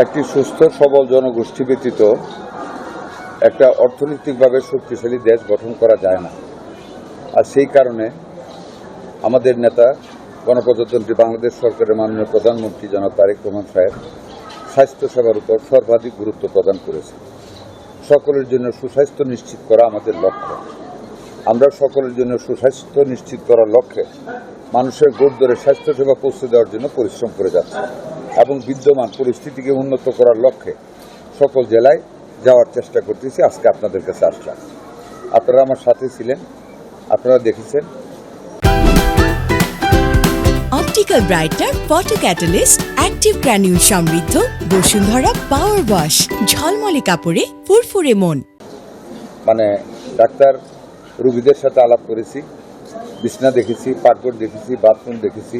একটি সুস্থ সবল জনগোষ্ঠী ব্যতীত একটা অর্থনৈতিকভাবে শক্তিশালী দেশ গঠন করা যায় না। আর সেই কারণে আমাদের নেতা গণপ্রজাতন্ত্রী বাংলাদেশ সরকারের মাননীয় প্রধানমন্ত্রী জনাব তারেক রহমান সাহেব স্বাস্থ্যসেবার উপর সর্বাধিক গুরুত্ব প্রদান করেছে। সকলের জন্য সুস্বাস্থ্য নিশ্চিত করা আমাদের লক্ষ্য। আমরা সকলের জন্য সুস্বাস্থ্য নিশ্চিত করার লক্ষ্যে মানুষের গোড় ধরে স্বাস্থ্যসেবা পৌঁছে দেওয়ার জন্য পরিশ্রম করে যাচ্ছে এবং বিদ্যমান পরিস্থিতিকে উন্নত করার লক্ষ্যে সকল জেলায় যাওয়ার চেষ্টা করতেছি। আজকে আপনাদের কাছে আসলাম, আপনারা আমার সাথে ছিলেন, আপনারা দেখেছেন। Optical brighter photo catalyst active granule সমৃদ্ধ বসুন্ধরা পাওয়ার ওয়াশ, ঝলমলে কাপড়ে ফুরফুরে মন। মানে ডাক্তার রোগীদের সাথে আলাপ করেছি, বিছনা দেখেছি, পাকঘর দেখেছি, বাথরুম দেখেছি।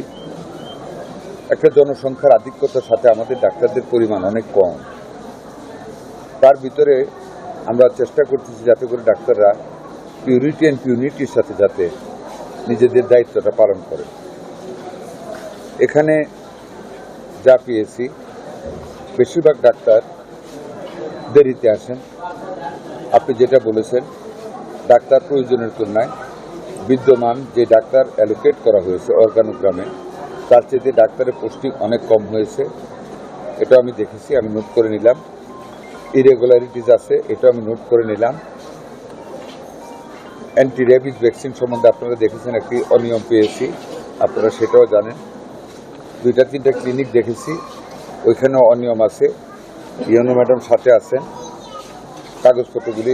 একটা জনসংখ্যার আধিক্যতার সাথে আমাদের ডাক্তারদের পরিমাণ অনেক কম। তার ভিতরে আমরা চেষ্টা করতেছি যাতে করে ডাক্তাররা পিউরিটি অ্যান্ড পিউনিটির সাথে যাতে নিজেদের দায়িত্বটা পালন করে। এখানে যা পেয়েছি, বেশিরভাগ ডাক্তার দেরিতে আসেন। আপনি যেটা বলেছেন, ডাক্তার প্রয়োজনের তুলনায় বিদ্যমান যে ডাক্তার অ্যালোকেট করা হয়েছে অর্গানোগ্রামে, তার চেয়ে ডাক্তারের পোস্টিং অনেক কম হয়েছে। এটা আমি দেখেছি, আমি নোট করে নিলাম। ইরেগুলারিটিস আছে, এটা আমি নোট করে নিলাম। অ্যান্টি র্যাবিস ভ্যাকসিন সম্বন্ধে আপনারা দেখেছেন একটি অনিয়ম পেয়েছি, আপনারা সেটাও জানেন। 2-3টা ক্লিনিক দেখেছি, ওইখানেও অনিয়ম আছে। ইউনো ম্যাডাম সাথে আছেন, কাগজপত্রগুলি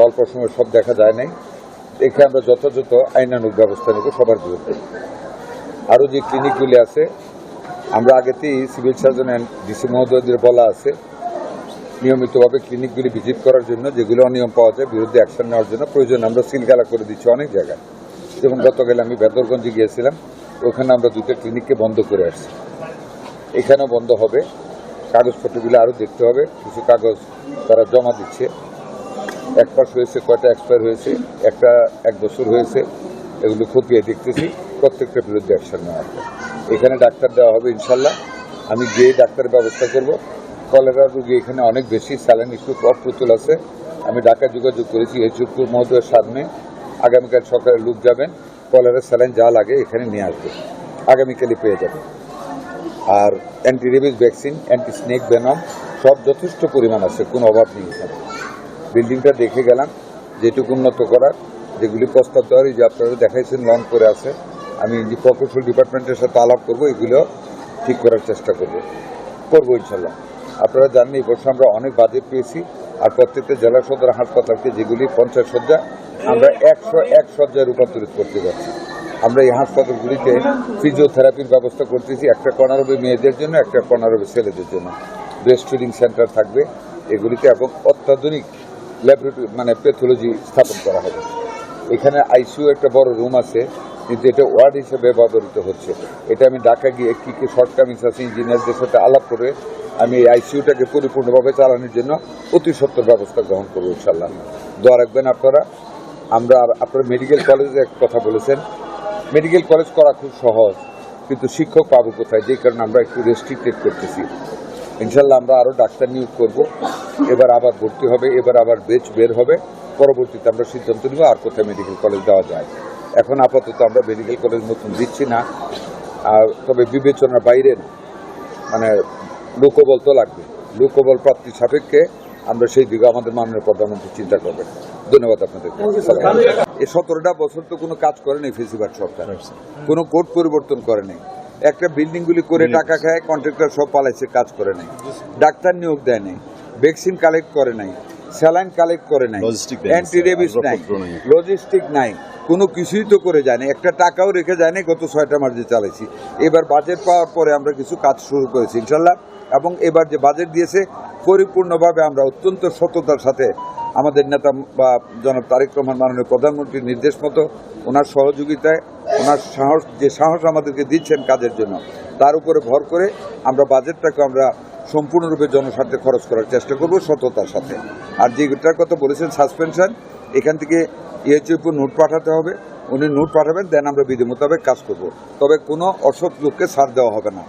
অল্প সময় সব দেখা যায় নাই। এখানে আমরা যথাযথ আইনানুগ ব্যবস্থা নেব সবার বিরুদ্ধে। আরও যে ক্লিনিকগুলি আছে, আমরা আগেতেই সিভিল সার্জন অ্যান্ড ডিসি মহোদয়দের বলা আছে নিয়মিতভাবে ক্লিনিকগুলি ভিজিট করার জন্য, যেগুলো অনিয়ম পাওয়া যায় বিরুদ্ধে অ্যাকশন নেওয়ার জন্য। প্রয়োজন আমরা সিলগালা করে দিচ্ছি অনেক জায়গায়। যেমন গতকাল আমি বেদরগঞ্জে গিয়েছিলাম, ওখানে আমরা 2টা ক্লিনিককে বন্ধ করে আসছি। এখানেও বন্ধ হবে। কাগজপত্রগুলো আরও দেখতে হবে, কিছু কাগজ তারা জমা দিচ্ছে। 1 মাস হয়েছে, কয়টা এক্সপায়ার হয়েছে, একটা 1 বছর হয়েছে, এগুলো খতিয়ে দেখতেছি। প্রত্যেকটা বিরুদ্ধে অ্যাকশন নেওয়া হবে। এখানে ডাক্তার দেওয়া হবে ইনশাল্লাহ। আমি গিয়ে ডাক্তারের ব্যবস্থা করব। কলেরা রোগী এখানে অনেক বেশি, স্যালাইন একটু অপ্রতুল আছে। আমি ঢাকায় যোগাযোগ করেছি, এইচপুর মহোদয়ের সামনে আগামীকাল সকালে লোক যাবেন, কলেরার স্যালাইন যা লাগে এখানে নিয়ে আসবে, আগামীকালই পেয়ে যাবে। আর anti rabies vaccine, anti snake venom সব যথেষ্ট পরিমাণ আছে, কোনো অভাব নেই এখানে। বিল্ডিংটা দেখে গেলাম, যেটুকু উন্নত করার, যেগুলি প্রস্তাব দেওয়ার, যে আপনারা দেখাইছেন লং করে আছে। আমি যে প্রকৌশল ডিপার্টমেন্টের সাথে আলাপ করবো, এগুলো ঠিক করার চেষ্টা করবো ইনশাল্লাহ। আপনারা জানেন এই বছর আমরা অনেক বাজেট পেয়েছি। আর প্রত্যেকটা জেলা সদর হাসপাতালকে, যেগুলি 50 শয্যা, আমরা 101 শয্যায় রূপান্তরিত করতে যাচ্ছি। আমরা এই হাসপাতালগুলিতে ফিজিওথেরাপির ব্যবস্থা করতেছি, একটা কর্নার হবে মেয়েদের জন্য, একটা কর্নার হবে ছেলেদের জন্য। ব্রেস্ট ফিডিং সেন্টার থাকবে এগুলিতে, এবং অত্যাধুনিক ল্যাবরেটরি মানে প্যাথোলজি স্থাপন করা হবে। এখানে আইসিইউ একটা বড় রুম আছে, কিন্তু এটা ওয়ার্ড হিসেবে ব্যবহৃত হচ্ছে। এটা আমি ঢাকা গিয়ে কী কী শর্টকামিংস আছে ইঞ্জিনিয়ারদের সাথে আলাপ করে আমি এই আইসিইউটাকে পরিপূর্ণভাবে চালানোর জন্য অতি সত্বর ব্যবস্থা গ্রহণ করবো ইনশাল্লাহ। দোয়া রাখবেন আপনারা। আপনারা মেডিকেল কলেজে এক কথা বলেছেন, মেডিকেল কলেজ করা খুব সহজ, কিন্তু শিক্ষক পাবো কোথায়? যেই কারণে আমরা একটু রেস্ট্রিক্টেড করতেছি। ইনশাল্লাহ আমরা আরও ডাক্তার নিয়োগ করব। এবার আবার ভর্তি হবে, এবার আবার বেচ বের হবে। পরবর্তীতে আমরা সিদ্ধান্ত নিব আর কোথায় মেডিকেল কলেজ দেওয়া যায়। এখন আপাতত আমরা মেডিকেল কলেজ নতুন দিচ্ছি না, তবে বিবেচনার বাইরে মানে লোকবল তো লাগবে। লোকবল প্রাপ্তি সাপেক্ষে আমরা সেই দিকে আমাদের মাননীয় প্রধানমন্ত্রী চিন্তা করবেন। ধন্যবাদ আপনাদের। এই 17টা বছর তো কোনো কাজ করে নাই ফেসিবাদ সরকার, কোনো কোড পরিবর্তন করে নাই। একটা বিল্ডিংগুলি করে টাকা খায়, কন্ট্রাক্টর সব পালাইছে, কাজ করে নাই। ডাক্তার নিয়োগ দেয় নাই, ভ্যাকসিন কালেক্ট করে নাই, স্যালাইন কালেক্ট করে নাই, অ্যান্টি রেবিস নাই, লজিস্টিক নাই, কোনো কিছুই তো করে যায় না। একটা টাকাও রেখে যায় না। গত 6টা মাস যে চালাইছি, এবার বাজেট পাওয়ার পরে আমরা কিছু কাজ শুরু করেছি ইনশাল্লাহ। এবং এবার যে বাজেট দিয়েছে পরিপূর্ণভাবে আমরা অত্যন্ত সততার সাথে আমাদের নেতা বা জনাব তারেক রহমান মাননীয় প্রধানমন্ত্রীর নির্দেশ মতো, ওনার সহযোগিতায়, ওনার সাহস আমাদেরকে দিচ্ছেন কাজের জন্য, তার উপরে ভর করে আমরা বাজেটটাকে আমরা সম্পূর্ণরূপে জনস্বার্থে খরচ করার চেষ্টা করব সততার সাথে। আর যেটার কথা বলেছেন সাসপেনশন, এখান থেকে ইএচইউর নোট পাঠাতে হবে, উনি নোট পাঠাবেন, দেন আমরা বিধি মোতাবেক কাজ করব। তবে কোনো অসৎ লোককে ছাড় দেওয়া হবে না।